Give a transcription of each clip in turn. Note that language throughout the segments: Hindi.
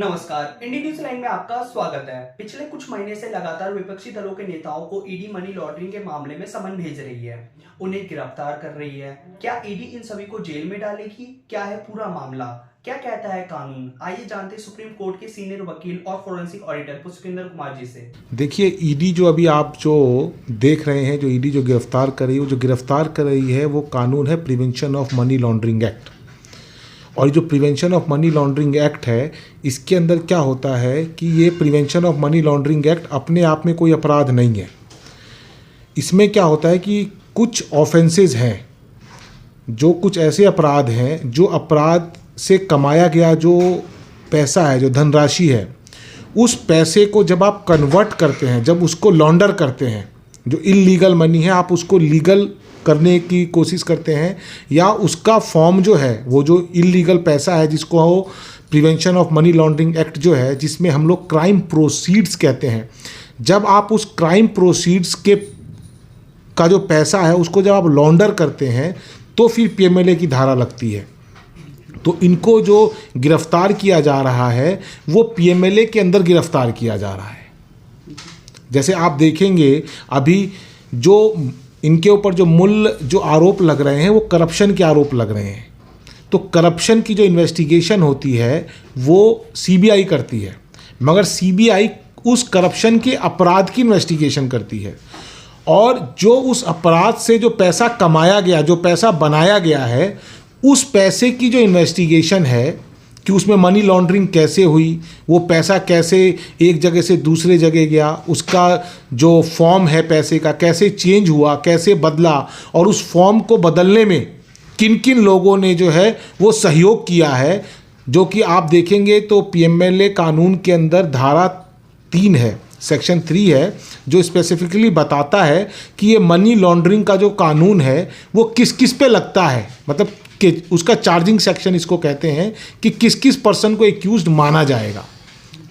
नमस्कार, इंडी न्यूज लाइन में आपका स्वागत है। पिछले कुछ महीने से लगातार विपक्षी दलों के नेताओं को ईडी मनी लॉन्ड्रिंग के मामले में समन भेज रही है, उन्हें गिरफ्तार कर रही है। क्या ईडी इन सभी को जेल में डालेगी? क्या है पूरा मामला? क्या कहता है कानून? आइए जानते हैं सुप्रीम कोर्ट के सीनियर वकील और फोरेंसिक ऑडिटर पुष्पिंदर कुमार जी से। देखिए, ईडी जो अभी आप जो देख रहे हैं, जो ईडी जो गिरफ्तार कर रही है, जो गिरफ्तार कर रही है वो कानून है prevention of money laundering act. और जो prevention of money laundering act है, इसके अंदर क्या होता है कि ये prevention of money laundering act अपने आप में कोई अपराध नहीं है। इसमें क्या होता है कि कुछ ऑफेंसेस हैं, जो कुछ ऐसे अपराध हैं जो अपराध से कमाया गया जो पैसा है, जो धनराशि है, उस पैसे को जब आप कन्वर्ट करते हैं, जब उसको लॉन्डर करते हैं, जो इल्लीगल मनी है आप उसको लीगल करने की कोशिश करते हैं, या उसका फॉर्म जो है वो जो इल्लीगल पैसा है जिसको वो prevention of money laundering act जो है, जिसमें हम लोग क्राइम प्रोसीड्स कहते हैं, जब आप उस क्राइम प्रोसीड्स के का जो पैसा है उसको जब आप लॉन्डर करते हैं तो फिर पीएमएलए की धारा लगती है। तो इनको जो गिरफ्तार किया जा रहा है वो पीएमएलए के अंदर गिरफ्तार किया जा रहा है। जैसे आप देखेंगे अभी जो इनके ऊपर जो मूल जो आरोप लग रहे हैं वो करप्शन के आरोप लग रहे हैं। तो करप्शन की जो इन्वेस्टिगेशन होती है वो सीबीआई करती है, मगर सीबीआई उस करप्शन के अपराध की इन्वेस्टिगेशन करती है, और जो उस अपराध से जो पैसा कमाया गया, जो पैसा बनाया गया है, उस पैसे की जो इन्वेस्टिगेशन है कि उसमें मनी लॉन्ड्रिंग कैसे हुई, वो पैसा कैसे एक जगह से दूसरे जगह गया, उसका जो फॉर्म है पैसे का कैसे चेंज हुआ, कैसे बदला, और उस फॉर्म को बदलने में किन किन लोगों ने जो है वो सहयोग किया है, जो कि आप देखेंगे तो पीएमएलए कानून के अंदर धारा 3 है, सेक्शन 3 है, जो स्पेसिफिकली बताता है कि ये मनी लॉन्ड्रिंग का जो कानून है वो किस किस पे लगता है, मतलब कि उसका चार्जिंग सेक्शन इसको कहते हैं कि किस किस पर्सन को एक्यूज्ड माना जाएगा,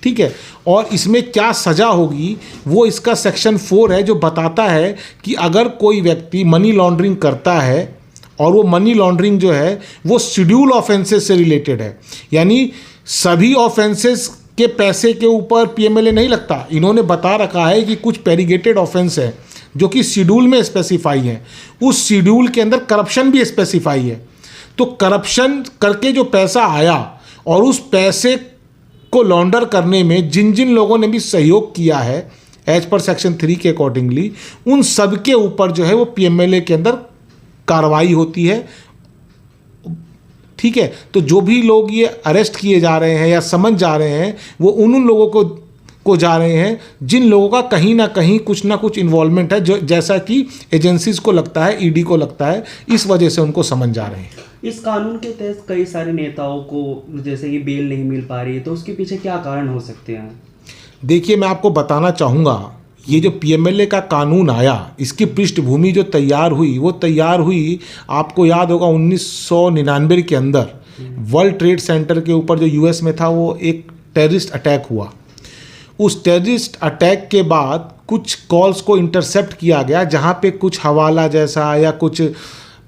ठीक है। और इसमें क्या सज़ा होगी वो इसका सेक्शन 4 है, जो बताता है कि अगर कोई व्यक्ति मनी लॉन्ड्रिंग करता है और वो मनी लॉन्ड्रिंग जो है वो शेड्यूल ऑफेंसेस से रिलेटेड है, यानी सभी ऑफेंसेस के पैसे के ऊपर पीएमएलए नहीं लगता। इन्होंने बता रखा है कि कुछ पेरिगेटेड ऑफेंस है जो कि शेड्यूल में स्पेसिफाई है, उस शेड्यूल के अंदर करप्शन भी स्पेसिफाई है। तो करप्शन करके जो पैसा आया और उस पैसे को लॉन्डर करने में जिन जिन लोगों ने भी सहयोग किया है एज पर सेक्शन 3 के अकॉर्डिंगली, उन सब के ऊपर जो है वो पीएमएलए के अंदर कार्रवाई होती है, ठीक है। तो जो भी लोग ये अरेस्ट किए जा रहे हैं या समझ जा रहे हैं वो उन लोगों को जा रहे हैं जिन लोगों का कहीं ना कहीं कुछ ना कुछ इन्वॉल्वमेंट है, जो जैसा कि एजेंसीज को लगता है, ईडी को लगता है, इस वजह से उनको समझ जा रहे हैं। इस कानून के तहत कई सारे नेताओं को जैसे कि बेल नहीं मिल पा रही है, तो उसके पीछे क्या कारण हो सकते हैं? देखिए, मैं आपको बताना चाहूँगा, ये जो पीएमएलए का कानून आया, इसकी पृष्ठभूमि जो तैयार हुई वो तैयार हुई, आपको याद होगा 1999 के अंदर वर्ल्ड ट्रेड सेंटर के ऊपर जो यूएस में था वो एक टेररिस्ट अटैक हुआ। उस टेररिस्ट अटैक के बाद कुछ कॉल्स को इंटरसेप्ट किया गया, जहाँ पे कुछ हवाला जैसा या कुछ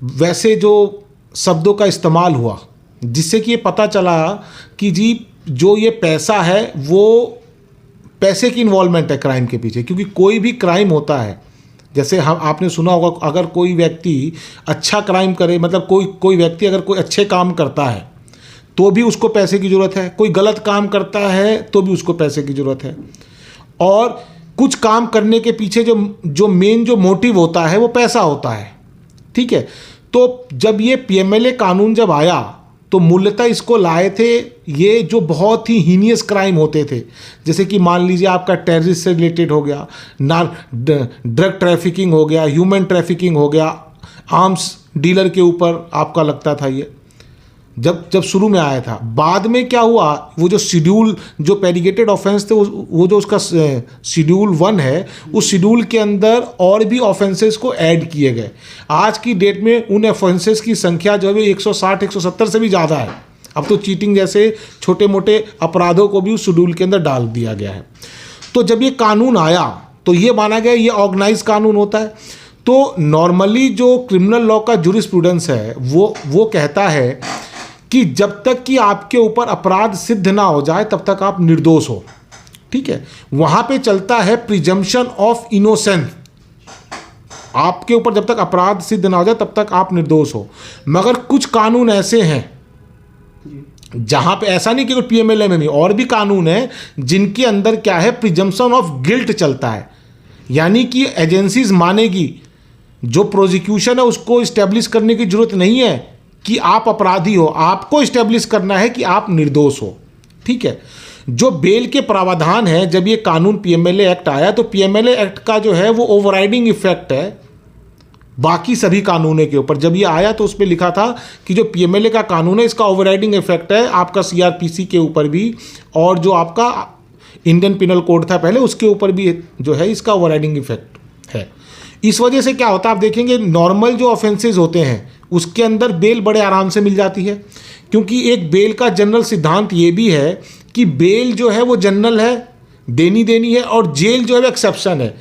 वैसे जो शब्दों का इस्तेमाल हुआ, जिससे कि ये पता चला कि जी जो ये पैसा है वो पैसे की इन्वॉल्वमेंट है क्राइम के पीछे। क्योंकि कोई भी क्राइम होता है, जैसे हम आपने सुना होगा, अगर कोई व्यक्ति अच्छा क्राइम करे, मतलब कोई व्यक्ति अगर कोई अच्छे काम करता है तो भी उसको पैसे की ज़रूरत है, कोई गलत काम करता है तो भी उसको पैसे की ज़रूरत है, और कुछ काम करने के पीछे जो मेन जो मोटिव होता है वो पैसा होता है, ठीक है। तो जब ये पीएमएलए कानून जब आया तो मूलतः इसको लाए थे ये जो बहुत ही हीनियस क्राइम होते थे, जैसे कि मान लीजिए आपका टेररिस्ट से रिलेटेड हो गया, ड्रग ट्रैफिकिंग हो गया, ह्यूमन ट्रैफिकिंग हो गया, आर्म्स डीलर के ऊपर आपका लगता था ये, जब शुरू में आया था। बाद में क्या हुआ, वो जो शेड्यूल जो पेरिगेटेड ऑफेंस थे वो जो उसका शेड्यूल 1 है, उस शेड्यूल के अंदर और भी ऑफेंसेस को ऐड किए गए। आज की डेट में उन ऑफेंसेस की संख्या जो है 160-170 से भी ज़्यादा है। अब तो चीटिंग जैसे छोटे मोटे अपराधों को भी उस शेड्यूल के अंदर डाल दिया गया है। तो जब ये कानून आया तो ये माना गया ये ऑर्गेनाइज कानून होता है। तो नॉर्मली जो क्रिमिनल लॉ का जूरिस्प्रूडेंस है वो कहता है कि जब तक कि आपके ऊपर अपराध सिद्ध ना हो जाए तब तक आप निर्दोष हो, ठीक है। वहां पे चलता है प्रिजम्पशन ऑफ इनोसेंस, आपके ऊपर जब तक अपराध सिद्ध ना हो जाए तब तक आप निर्दोष हो। मगर कुछ कानून ऐसे हैं जहां पे ऐसा नहीं कि पीएमएलए में नहीं, और भी कानून है जिनके अंदर क्या है, प्रिजम्पशन ऑफ गिल्ट चलता है। यानी कि एजेंसीज मानेगी, जो प्रोसिक्यूशन है उसको इस्टेब्लिश करने की जरूरत नहीं है कि आप अपराधी हो, आपको इस्टेब्लिश करना है कि आप निर्दोष हो, ठीक है। जो बेल के प्रावधान है, जब ये कानून पीएमएलए एक्ट आया तो पीएमएलए एक्ट का जो है वो ओवरराइडिंग इफेक्ट है बाकी सभी कानूनों के ऊपर। जब ये आया तो उस पर लिखा था कि जो पीएमएलए का कानून है इसका ओवरराइडिंग इफेक्ट है आपका सीआरपीसी के ऊपर भी, और जो आपका इंडियन पिनल कोड था पहले उसके ऊपर भी जो है इसका ओवरराइडिंग इफेक्ट है। इस वजह से क्या होता है, आप देखेंगे नॉर्मल जो ऑफेंसेज होते हैं उसके अंदर बेल बड़े आराम से मिल जाती है, क्योंकि एक बेल का जनरल सिद्धांत ये भी है कि बेल जो है वो जनरल है, देनी है, और जेल जो है वो एक्सेप्शन है,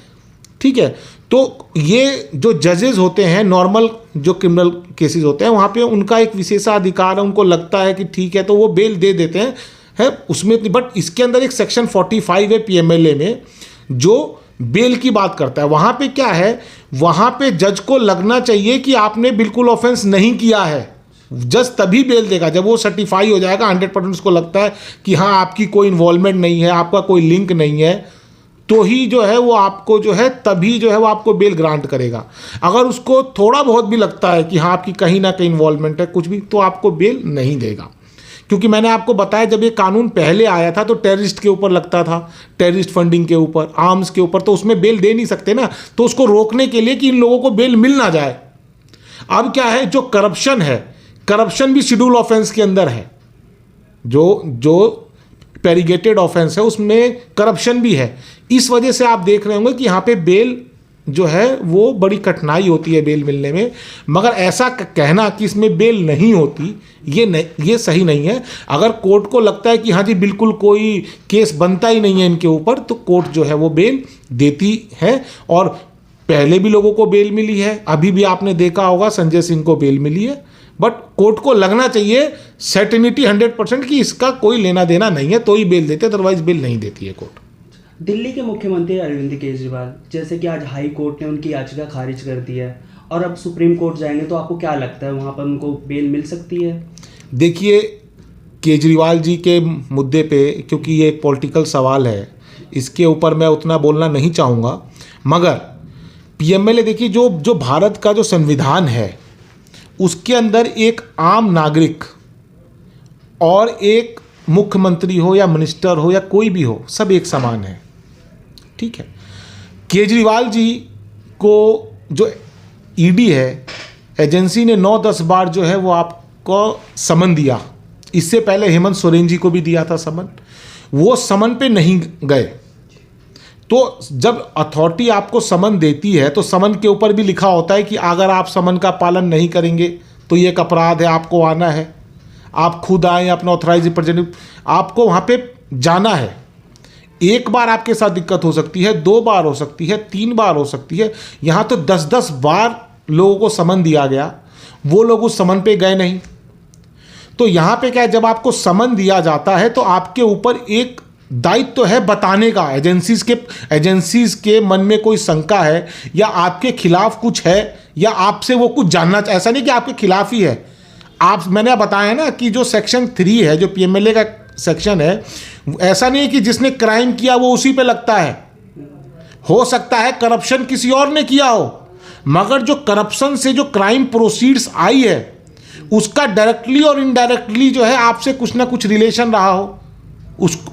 ठीक है। तो ये जो जजेस होते हैं, नॉर्मल जो क्रिमिनल केसेस होते हैं वहाँ पे उनका एक विशेषाधिकार है, उनको लगता है कि ठीक है तो वो बेल दे देते हैं, है उसमें। बट इसके अंदर एक सेक्शन 45 है पीएमएलए में जो बेल की बात करता है। वहाँ पे क्या है, वहाँ पे जज को लगना चाहिए कि आपने बिल्कुल ऑफेंस नहीं किया है, जज तभी बेल देगा जब वो सर्टिफाई हो जाएगा 100% उसको लगता है कि हाँ आपकी कोई इन्वॉल्वमेंट नहीं है, आपका कोई लिंक नहीं है, तो ही जो है वो आपको जो है तभी जो है वो आपको बेल ग्रांट करेगा। अगर उसको थोड़ा बहुत भी लगता है कि हाँ आपकी कहीं ना कहीं इन्वॉल्वमेंट है कुछ भी, तो आपको बेल नहीं देगा। क्योंकि मैंने आपको बताया जब ये कानून पहले आया था तो टेररिस्ट के ऊपर लगता था, टेररिस्ट फंडिंग के ऊपर, आर्म्स के ऊपर, तो उसमें बेल दे नहीं सकते ना, तो उसको रोकने के लिए कि इन लोगों को बेल मिल ना जाए। अब क्या है, जो करप्शन है, करप्शन भी शेड्यूल ऑफेंस के अंदर है, जो पेरिगेटेड ऑफेंस है उसमें करप्शन भी है। इस वजह से आप देख रहे होंगे कि यहाँ पे बेल जो है वो बड़ी कठिनाई होती है बेल मिलने में। मगर ऐसा कहना कि इसमें बेल नहीं होती ये सही नहीं है। अगर कोर्ट को लगता है कि हाँ जी बिल्कुल कोई केस बनता ही नहीं है इनके ऊपर, तो कोर्ट जो है वो बेल देती है। और पहले भी लोगों को बेल मिली है, अभी भी आपने देखा होगा संजय सिंह को बेल मिली है। बट कोर्ट को लगना चाहिए सर्टेनिटी 100% कि इसका कोई लेना देना नहीं है तो ही बेल देते, अदरवाइज बेल नहीं देती है कोर्ट। दिल्ली के मुख्यमंत्री अरविंद केजरीवाल, जैसे कि आज हाई कोर्ट ने उनकी याचिका खारिज कर दी है और अब सुप्रीम कोर्ट जाएंगे, तो आपको क्या लगता है वहाँ पर उनको बेल मिल सकती है? देखिए, केजरीवाल जी के मुद्दे पे, क्योंकि ये एक पॉलिटिकल सवाल है, इसके ऊपर मैं उतना बोलना नहीं चाहूँगा। मगर पीएमएलए देखिए, जो भारत का जो संविधान है उसके अंदर एक आम नागरिक और एक मुख्यमंत्री हो या मिनिस्टर हो या कोई भी हो, सब एक समान है, ठीक है। केजरीवाल जी को जो ईडी है, एजेंसी ने 9-10 बार जो है वो आपको समन दिया। इससे पहले हेमंत सोरेन जी को भी दिया था समन, वो समन पे नहीं गए। तो जब अथॉरिटी आपको समन देती है तो समन के ऊपर भी लिखा होता है कि अगर आप समन का पालन नहीं करेंगे तो ये एक अपराध है, आपको आना है, आप खुद आए, अपना ऑथराइज रिप्रेजेंटेटिव, आपको वहाँ पे जाना है। एक बार आपके साथ दिक्कत हो सकती है, 2 बार हो सकती है, 3 बार हो सकती है, यहाँ तो 10-10 बार लोगों को समन दिया गया, वो लोग उस समन पे गए नहीं। तो यहाँ पे क्या है, जब आपको समन दिया जाता है तो आपके ऊपर एक दायित्व तो है बताने का। एजेंसीज के मन में कोई शंका है या आपके खिलाफ कुछ है या आपसे वो कुछ जानना, ऐसा नहीं कि आपके खिलाफ ही है। मैंने बताया ना कि जो सेक्शन 3 है, जो पीएमएलए का सेक्शन है, ऐसा नहीं है कि जिसने क्राइम किया वो उसी पे लगता है। हो सकता है करप्शन किसी और ने किया हो, मगर जो करप्शन से जो क्राइम प्रोसीड्स आई है उसका डायरेक्टली और इनडायरेक्टली जो है आपसे कुछ ना कुछ रिलेशन रहा हो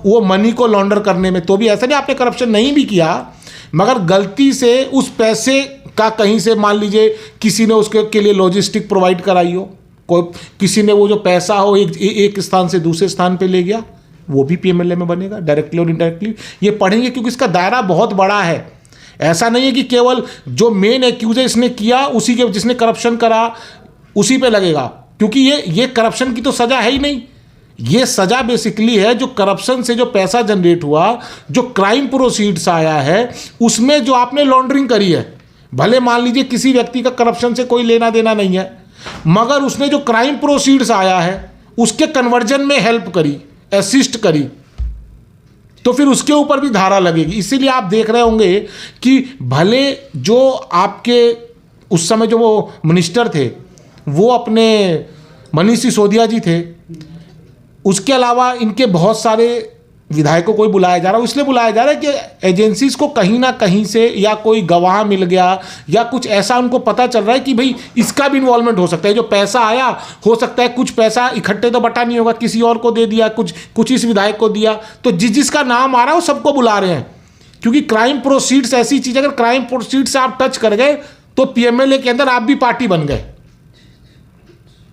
वो मनी को लॉन्डर करने में। तो भी ऐसा नहीं आपने करप्शन नहीं भी किया, मगर गलती से उस पैसे का कहीं से, मान लीजिए किसी ने उसके के लिए लॉजिस्टिक प्रोवाइड कराई हो, किसी ने वो जो पैसा हो एक स्थान से दूसरे स्थान पे ले गया, वो भी पीएमएलए में बनेगा डायरेक्टली और इनडायरेक्टली। ये पढ़ेंगे क्योंकि इसका दायरा बहुत बड़ा है। ऐसा नहीं है कि केवल जो मेन एक्यूज है इसने किया, उसी के जिसने करप्शन करा उसी पे लगेगा, क्योंकि ये करप्शन की तो सजा है ही नहीं। ये सजा बेसिकली है जो करप्शन से जो पैसा जनरेट हुआ, जो क्राइम प्रोसीड्स आया है, उसमें जो आपने लॉन्ड्रिंग करी है। भले मान लीजिए किसी व्यक्ति का करप्शन से कोई लेना देना नहीं है, मगर उसने जो क्राइम प्रोसीड्स आया है उसके कन्वर्जन में हेल्प करी, असिस्ट करी, तो फिर उसके ऊपर भी धारा लगेगी। इसीलिए आप देख रहे होंगे कि भले जो आपके उस समय जो वो मिनिस्टर थे वो अपने मनीष सिसोदिया जी थे, उसके अलावा इनके बहुत सारे विधायकों को ही बुलाया जा रहा है। इसलिए बुलाया जा रहा है कि एजेंसीज को कहीं ना कहीं से या कोई गवाह मिल गया या कुछ ऐसा उनको पता चल रहा है कि भाई इसका भी इन्वॉल्वमेंट हो सकता है। जो पैसा आया, हो सकता है कुछ पैसा इकट्ठे तो बटा नहीं होगा, किसी और को दे दिया, कुछ इस विधायक को दिया, तो जिसका नाम आ रहा है वो सबको बुला रहे हैं। क्योंकि क्राइम प्रोसीड्स ऐसी चीज़, अगर क्राइम प्रोसीड्स आप टच कर गए तो पीएमएलए के अंदर आप भी पार्टी बन गए।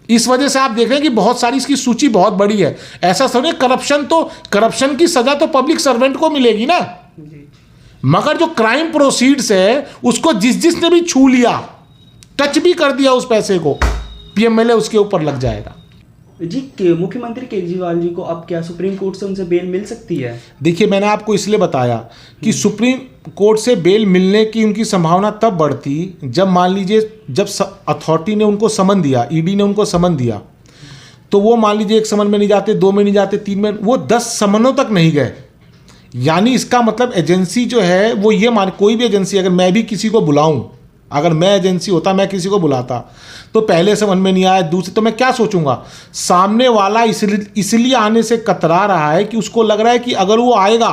इस वजह से आप देख रहे हैं कि बहुत सारी इसकी सूची बहुत बड़ी है। ऐसा समझे करप्शन की सजा तो पब्लिक सर्वेंट को मिलेगी ना, मगर जो क्राइम प्रोसीड्स है उसको जिसने भी छू लिया, टच भी कर दिया उस पैसे को, पीएमएलए उसके ऊपर लग जाएगा। जी, मुख्यमंत्री केजरीवाल जी को अब क्या सुप्रीम कोर्ट से उनसे बेल मिल सकती है? देखिए, मैंने आपको इसलिए बताया कि सुप्रीम कोर्ट से बेल मिलने की उनकी संभावना तब बढ़ती जब मान लीजिए जब अथॉरिटी ने उनको समन दिया, ईडी ने उनको समन दिया, तो वो मान लीजिए 1 समन में नहीं जाते, 2 में नहीं जाते, 3 में, वो 10 समनों तक नहीं गए। यानी इसका मतलब एजेंसी जो है वो ये मान, कोई भी एजेंसी, अगर मैं भी किसी को बुलाऊं, अगर मैं एजेंसी होता, मैं किसी को बुलाता तो पहले समझ में नहीं आया, दूसरे, तो मैं क्या सोचूंगा, सामने वाला इसलिए आने से कतरा रहा है कि उसको लग रहा है कि अगर वो आएगा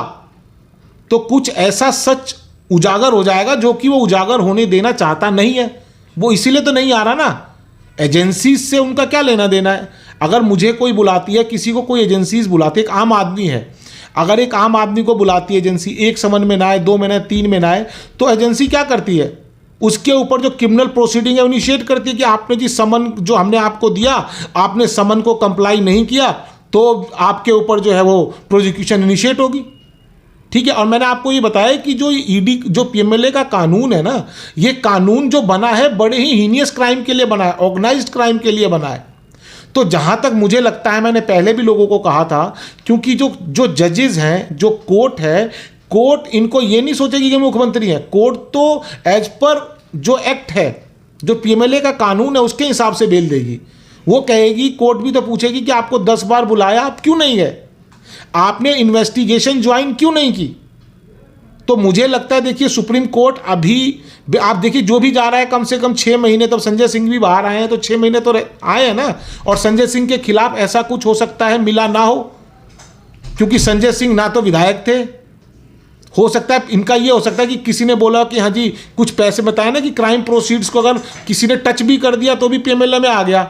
तो कुछ ऐसा सच उजागर हो जाएगा जो कि वो उजागर होने देना चाहता नहीं है। वो इसीलिए तो नहीं आ रहा ना। एजेंसी से उनका क्या लेना देना है? अगर मुझे कोई बुलाती है, किसी को कोई एजेंसीज बुलाती है, एक आम आदमी है, अगर एक आम आदमी को बुलाती है एजेंसी, 1 समन में ना आए, 2 में ना आए, 3 में ना आए, तो एजेंसी क्या करती है? उसके ऊपर जो क्रिमिनल प्रोसीडिंग है इनिशिएट करती है कि आपने जी समन जो हमने आपको दिया, आपने समन को कंप्लाई नहीं किया, तो आपके ऊपर जो है वो प्रोसिक्यूशन इनिशिएट होगी। ठीक है। और मैंने आपको ये बताया कि जो ईडी, जो पीएमएलए का कानून है ना, ये कानून जो बना है बड़े ही हीनियस क्राइम के लिए बना है, ऑर्गेनाइज्ड क्राइम के लिए बना है। तो जहाँ तक मुझे लगता है, मैंने पहले भी लोगों को कहा था, क्योंकि जो जजेस हैं, जो कोर्ट है, कोर्ट इनको ये नहीं सोचेगी कि मुख्यमंत्री है। कोर्ट तो एज पर जो एक्ट है, जो पीएमएलए का कानून है, उसके हिसाब से बेल देगी। वो कहेगी, कोर्ट भी तो पूछेगी कि आपको 10 बार बुलाया, आप क्यों नहीं गए, आपने इन्वेस्टिगेशन ज्वाइन क्यों नहीं की। तो मुझे लगता है, देखिए सुप्रीम कोर्ट अभी आप देखिए जो भी जा रहा है, कम से कम 6 महीने, तब संजय सिंह भी बाहर आए हैं, तो 6 महीने तो आए हैं ना। और संजय सिंह के खिलाफ ऐसा कुछ हो सकता है मिला ना हो, क्योंकि संजय सिंह ना तो विधायक थे। हो सकता है इनका ये हो सकता है कि किसी ने बोला कि हाँ जी कुछ पैसे, बताया ना कि क्राइम प्रोसीड्स को अगर किसी ने टच भी कर दिया तो भी पीएमएलए में आ गया।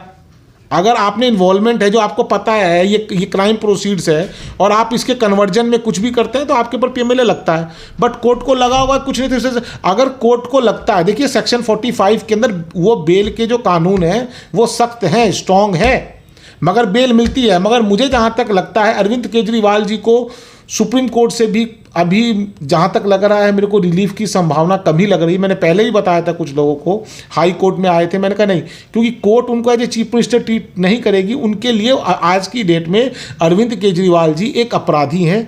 अगर आपने इन्वॉल्वमेंट है, जो आपको पता है ये क्राइम प्रोसीड्स है, और आप इसके कन्वर्जन में कुछ भी करते हैं, तो आपके ऊपर पीएमएलए लगता है। बट कोर्ट को लगा हुआ कुछ नहीं, तो अगर कोर्ट को लगता है, देखिए सेक्शन 45 के अंदर वो बेल के जो कानून है वो सख्त है, स्ट्रांग है, मगर बेल मिलती है। मगर मुझे जहाँ तक लगता है, अरविंद केजरीवाल जी को सुप्रीम कोर्ट से भी अभी जहाँ तक लग रहा है, मेरे को रिलीफ की संभावना कम ही लग रही है। मैंने पहले ही बताया था कुछ लोगों को, हाई कोर्ट में आए थे, मैंने कहा नहीं, क्योंकि कोर्ट उनको as a chief minister treat नहीं करेगी। उनके लिए आज की डेट में अरविंद केजरीवाल जी एक अपराधी हैं।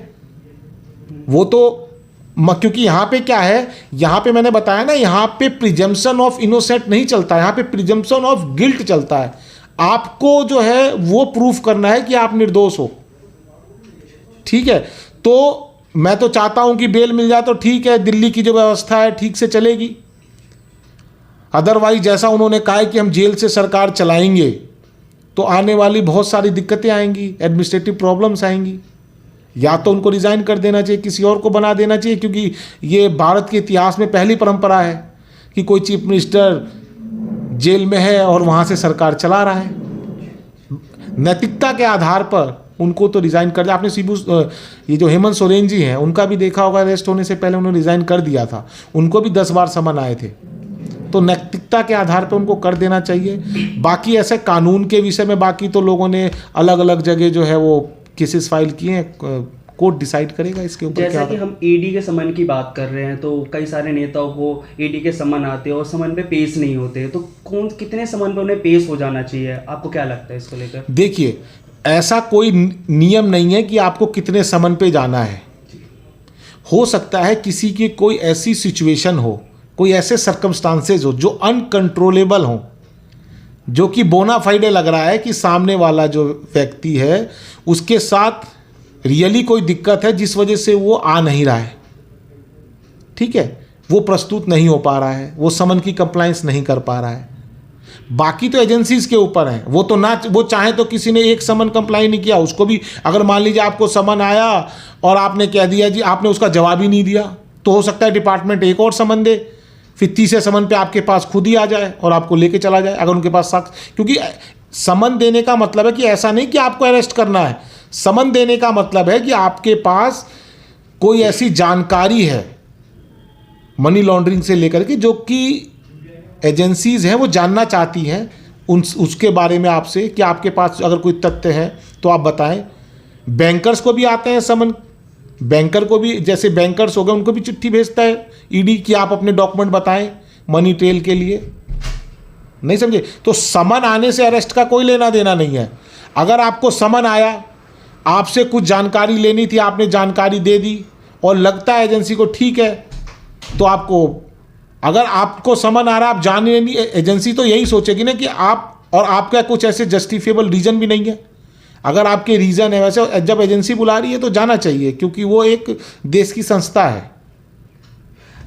वो तो क्योंकि यहाँ पे क्या है, यहाँ पे मैंने बताया ना, यहाँ पे प्रिजम्पशन ऑफ इनोसेंट नहीं चलता, यहाँ पे प्रिजम्पशन ऑफ गिल्ट चलता है। आपको जो है वो प्रूफ करना है कि आप निर्दोष हो। ठीक है, तो मैं तो चाहता हूं कि बेल मिल जाए तो ठीक है, दिल्ली की जो व्यवस्था है ठीक से चलेगी। अदरवाइज जैसा उन्होंने कहा है कि हम जेल से सरकार चलाएंगे, तो आने वाली बहुत सारी दिक्कतें आएंगी, एडमिनिस्ट्रेटिव प्रॉब्लम्स आएंगी। या तो उनको रिजाइन कर देना चाहिए, किसी और को बना देना चाहिए, क्योंकि ये भारत के इतिहास में पहली परंपरा है कि कोई चीफ मिनिस्टर जेल में है और वहाँ से सरकार चला रहा है। नैतिकता के आधार पर उनको तो रिज़ाइन कर दिया। आपने ये जो हेमंत सोरेन जी हैं, उनका भी देखा होगा, अरेस्ट होने से पहले उन्होंने रिज़ाइन कर दिया था, उनको भी 10 बार समन आए थे। तो नैतिकता के आधार पर उनको कर देना चाहिए। बाकी ऐसे कानून के विषय में बाकी तो लोगों ने अलग अलग जगह जो है वो केसेस फाइल किए हैं, कोर्ट डिसाइड करेगा इसके ऊपर। जैसा कि हम ईडी के समन की बात कर रहे हैं, तो कई सारे नेताओं को ईडी के समन आते हैं और समन पे पेश नहीं होते, तो कितने समन पे उन्हें पेश हो जाना चाहिए? आपको क्या लगता है इसको लेकर? देखिए, ऐसा कोई नियम नहीं है कि आपको कितने समन पे जाना है। हो सकता है किसी की कोई ऐसी सिचुएशन हो, कोई ऐसे सर्कमस्टांसेस हो जो अनकंट्रोलेबल हो, जो कि बोनाफाइडे लग रहा है कि सामने वाला जो व्यक्ति है उसके साथ रियली कोई दिक्कत है जिस वजह से वो आ नहीं रहा है, ठीक है, वो प्रस्तुत नहीं हो पा रहा है, वो समन की कंप्लायंस नहीं कर पा रहा है। बाकी तो एजेंसीज के ऊपर है, वो तो ना वो चाहे तो किसी ने एक समन कंप्लाई नहीं किया उसको भी, अगर मान लीजिए आपको समन आया और आपने कह दिया जी, आपने उसका जवाब ही नहीं दिया, तो हो सकता है डिपार्टमेंट एक और समन दे, फिर तीसरे समन पे आपके पास खुद ही आ जाए और आपको लेके चला जाए अगर उनके पास साक्ष्य। क्योंकि समन देने का मतलब है कि ऐसा नहीं कि आपको अरेस्ट करना है, समन देने का मतलब है कि आपके पास कोई ऐसी जानकारी है मनी लॉन्ड्रिंग से लेकर के जो कि एजेंसीज हैं वो जानना चाहती हैं उसके बारे में आपसे, कि आपके पास अगर कोई तथ्य है तो आप बताएं। बैंकर्स को भी आते हैं समन, बैंकर को भी, जैसे बैंकर्स हो गए उनको भी चिट्ठी भेजता है ईडी कि आप अपने डॉक्यूमेंट बताएं मनी ट्रेल के लिए, नहीं समझे। तो समन आने से अरेस्ट का कोई लेना देना नहीं है। अगर आपको समन आया, आपसे कुछ जानकारी लेनी थी, आपने जानकारी दे दी और लगता है एजेंसी को ठीक है, तो आपको, अगर आपको समन आ रहा है आप जाने नहीं, एजेंसी तो यही सोचेगी ना कि आप, और आपका कुछ ऐसे जस्टिफिएबल रीज़न भी नहीं है। अगर आपके रीज़न है, वैसे जब एजेंसी बुला रही है तो जाना चाहिए क्योंकि वो एक देश की संस्था है।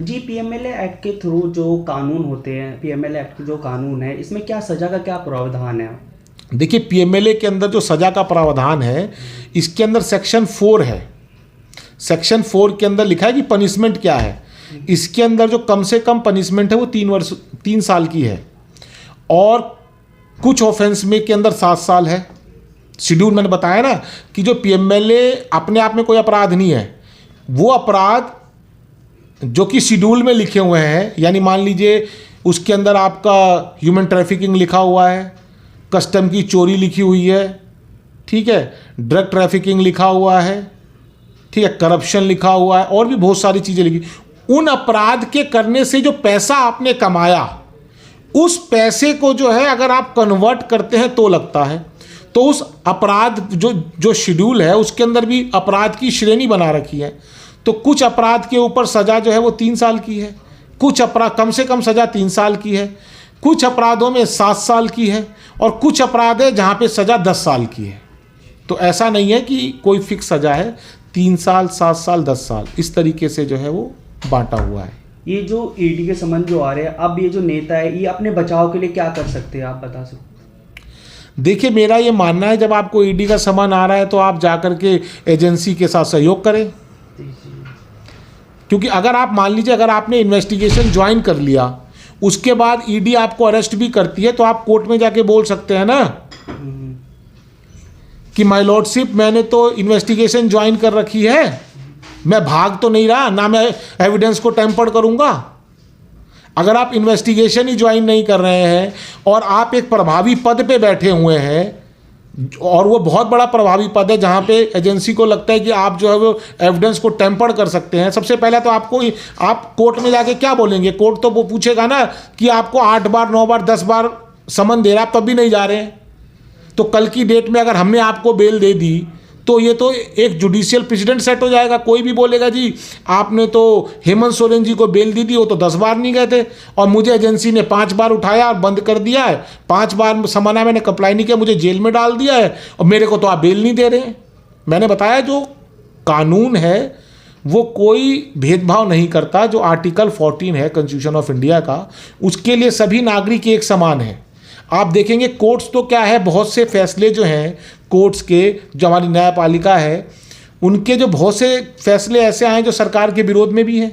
जी, पीएमएलए एक्ट के थ्रू जो कानून होते हैं, पीएमएलए एक्ट के जो कानून है, इसमें क्या सज़ा का क्या प्रावधान है? देखिए, पीएमएलए के अंदर जो सज़ा का प्रावधान है, इसके अंदर सेक्शन 4 है। सेक्शन 4 के अंदर लिखा है कि पनिशमेंट क्या है। इसके अंदर जो कम से कम पनिशमेंट है वो 3 साल की है, और कुछ ऑफेंस में के अंदर 7 साल है। शेड्यूल मैंने बताया ना कि जो पीएमएलए अपने आप में कोई अपराध नहीं है, वो अपराध जो कि शेड्यूल में लिखे हुए हैं, यानी मान लीजिए उसके अंदर आपका ह्यूमन ट्रैफिकिंग लिखा हुआ है, कस्टम की चोरी लिखी हुई है, ठीक है, ड्रग ट्रैफिकिंग लिखा हुआ है, ठीक है, करप्शन लिखा हुआ है, और भी बहुत सारी चीज़ें लिखी। उन अपराध के करने से जो पैसा आपने कमाया, उस पैसे को जो है अगर आप कन्वर्ट करते हैं तो लगता है। तो उस अपराध जो शेड्यूल है उसके अंदर भी अपराध की श्रेणी बना रखी है। तो कुछ अपराध के ऊपर सज़ा जो है वो 3 साल की है, कुछ अपराध कम से कम सज़ा 3 साल की है, कुछ अपराधों में 7 साल की है, और कुछ अपराध है जहाँ पे सज़ा 10 साल की है। तो ऐसा नहीं है कि कोई फिक्स सज़ा है, 3 साल, 7 साल, 10 साल, इस तरीके से जो है वो बांटा हुआ है। ये जो ईडी के संबंध जो आ रहे हैं, अब ये जो नेता है, ये अपने बचाव के लिए क्या कर सकते हैं, आप बता सकते हैं? देखिए, मेरा ये मानना है जब आपको ईडी का सामान आ रहा है तो आप जाकर के एजेंसी के साथ सहयोग करें, क्योंकि अगर आप मान लीजिए अगर आपने इन्वेस्टिगेशन ज्वाइन कर लिया, उसके बाद ईडी आपको अरेस्ट भी करती है, तो आप कोर्ट में जाके बोल सकते हैं ना कि माय लॉर्डशिप, मैंने तो इन्वेस्टिगेशन ज्वाइन कर रखी है, मैं भाग तो नहीं रहा, ना मैं एविडेंस को टेम्पर करूंगा। अगर आप इन्वेस्टिगेशन ही ज्वाइन नहीं कर रहे हैं और आप एक प्रभावी पद पे बैठे हुए हैं, और वो बहुत बड़ा प्रभावी पद है जहाँ पे एजेंसी को लगता है कि आप जो है वो एविडेंस को टेम्पर कर सकते हैं, सबसे पहले तो आप कोर्ट में जाके क्या बोलेंगे? कोर्ट तो वो पूछेगा ना कि आपको 8 बार, 9 बार, 10 बार समन दे रहा है, तब भी नहीं जा रहे हैं। तो कल की डेट में अगर हमने आपको बेल दे दी तो ये तो एक जुडिशियल प्रेसिडेंट सेट हो जाएगा। कोई भी बोलेगा जी आपने तो हेमंत सोरेन जी को बेल दी थी, वो तो 10 बार नहीं गए थे, और मुझे एजेंसी ने 5 बार उठाया और बंद कर दिया है, 5 बार समन है, मैंने कंप्लाई नहीं किया, मुझे जेल में डाल दिया है, और मेरे को तो आप बेल नहीं दे रहे हैं। मैंने बताया जो कानून है वो कोई भेदभाव नहीं करता। जो आर्टिकल 14 है कॉन्स्टिट्यूशन ऑफ इंडिया का, उसके लिए सभी नागरिक एक समान है। आप देखेंगे कोर्ट्स तो क्या है, बहुत से फैसले जो हैं कोर्ट्स के, जो हमारी न्यायपालिका है, उनके जो बहुत से फैसले ऐसे आए जो सरकार के विरोध में भी हैं।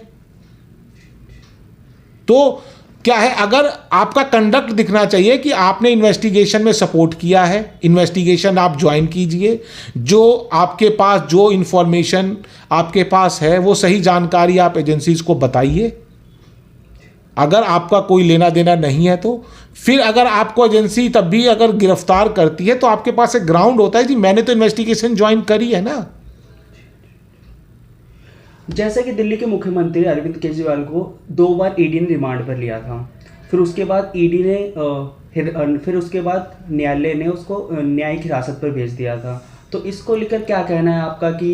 तो क्या है, अगर आपका कंडक्ट दिखना चाहिए कि आपने इन्वेस्टिगेशन में सपोर्ट किया है, इन्वेस्टिगेशन आप ज्वाइन कीजिए, जो आपके पास जो इन्फॉर्मेशन आपके पास है वो सही जानकारी आप एजेंसीज को बताइए। अगर आपका कोई लेना देना नहीं है तो फिर अगर आपको एजेंसी तब भी अगर गिरफ्तार करती है तो आपके पास एक ग्राउंड होता है कि मैंने तो इन्वेस्टिगेशन ज्वाइन करी है ना। जैसे कि दिल्ली के मुख्यमंत्री अरविंद केजरीवाल को 2 बार ईडी ने रिमांड पर लिया था, फिर उसके बाद ईडी ने फिर उसके बाद न्यायालय ने उसको न्यायिक हिरासत पर भेज दिया था। तो इसको लेकर क्या कहना है आपका कि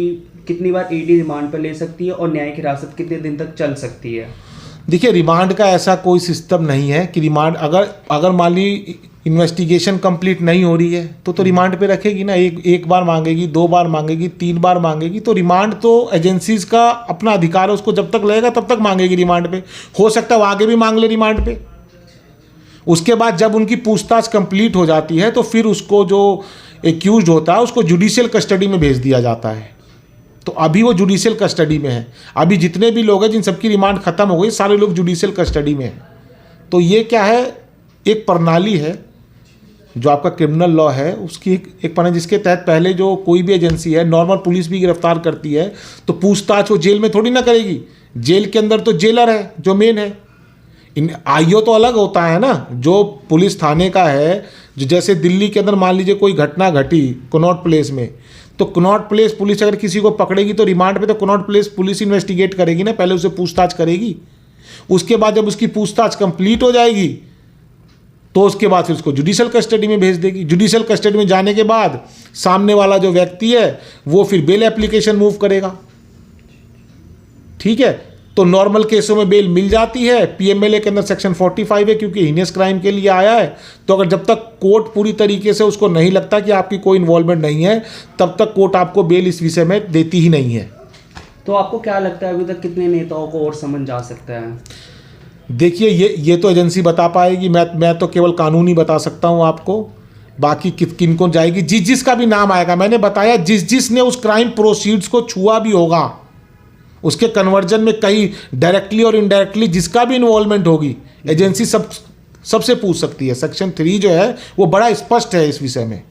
कितनी बार ईडी रिमांड पर ले सकती है और न्यायिक हिरासत कितने दिन तक चल सकती है? देखिए, रिमांड का ऐसा कोई सिस्टम नहीं है कि रिमांड अगर मान ली इन्वेस्टिगेशन कंप्लीट नहीं हो रही है तो रिमांड पे रखेगी ना। एक बार मांगेगी, 2 बार मांगेगी, 3 बार मांगेगी, तो रिमांड तो एजेंसीज का अपना अधिकार है, उसको जब तक लगेगा तब तक मांगेगी रिमांड पे। हो सकता है वो आगे भी मांग ले रिमांड पे। उसके बाद जब उनकी पूछताछ कंप्लीट हो जाती है तो फिर उसको जो एक्यूज्ड होता है उसको जुडिशियल कस्टडी में भेज दिया जाता है। तो अभी वो जुडिशियल कस्टडी में है। अभी जितने भी लोग हैं जिन सबकी रिमांड खत्म हो गई, सारे लोग जुडिशियल कस्टडी में हैं। तो ये क्या है, एक प्रणाली है जो आपका क्रिमिनल लॉ है उसकी एक प्रणाली, जिसके तहत पहले जो कोई भी एजेंसी है, नॉर्मल पुलिस भी गिरफ्तार करती है तो पूछताछ वो जेल में थोड़ी ना करेगी। जेल के अंदर तो जेलर है जो मेन है। आईओ तो अलग होता है ना, जो पुलिस थाने का है। जो जैसे दिल्ली के अंदर मान लीजिए कोई घटना घटी कनॉट प्लेस में, तो कनॉट प्लेस पुलिस अगर किसी को पकड़ेगी तो रिमांड पे तो कनॉट प्लेस पुलिस इन्वेस्टिगेट करेगी ना, पहले उसे पूछताछ करेगी। उसके बाद जब उसकी पूछताछ कंप्लीट हो जाएगी तो उसके बाद फिर उसको जुडिशियल कस्टडी में भेज देगी। जुडिशियल कस्टडी में जाने के बाद सामने वाला जो व्यक्ति है वो फिर बेल एप्लीकेशन मूव करेगा। ठीक है, तो नॉर्मल केसों में बेल मिल जाती है। पीएमएलए के अंदर सेक्शन 45 है क्योंकि हीनियस क्राइम के लिए आया है। तो अगर जब तक कोर्ट पूरी तरीके से उसको नहीं लगता कि आपकी कोई इन्वॉल्वमेंट नहीं है, तब तक कोर्ट आपको बेल इस विषय में देती ही नहीं है। तो आपको क्या लगता है अभी तक कितने नेताओं को और समन जा सकता है? देखिए, ये तो एजेंसी बता पाएगी। मैं तो केवल कानून ही बता सकता हूँ आपको। बाकी किन को जाएगी, जिसका भी नाम आएगा, मैंने बताया जिसने उस क्राइम प्रोसीड्स को छुआ भी होगा, उसके कन्वर्जन में कहीं डायरेक्टली और इनडायरेक्टली जिसका भी इन्वॉल्वमेंट होगी, एजेंसी सबसे पूछ सकती है। सेक्शन 3 जो है वो बड़ा स्पष्ट है इस विषय में।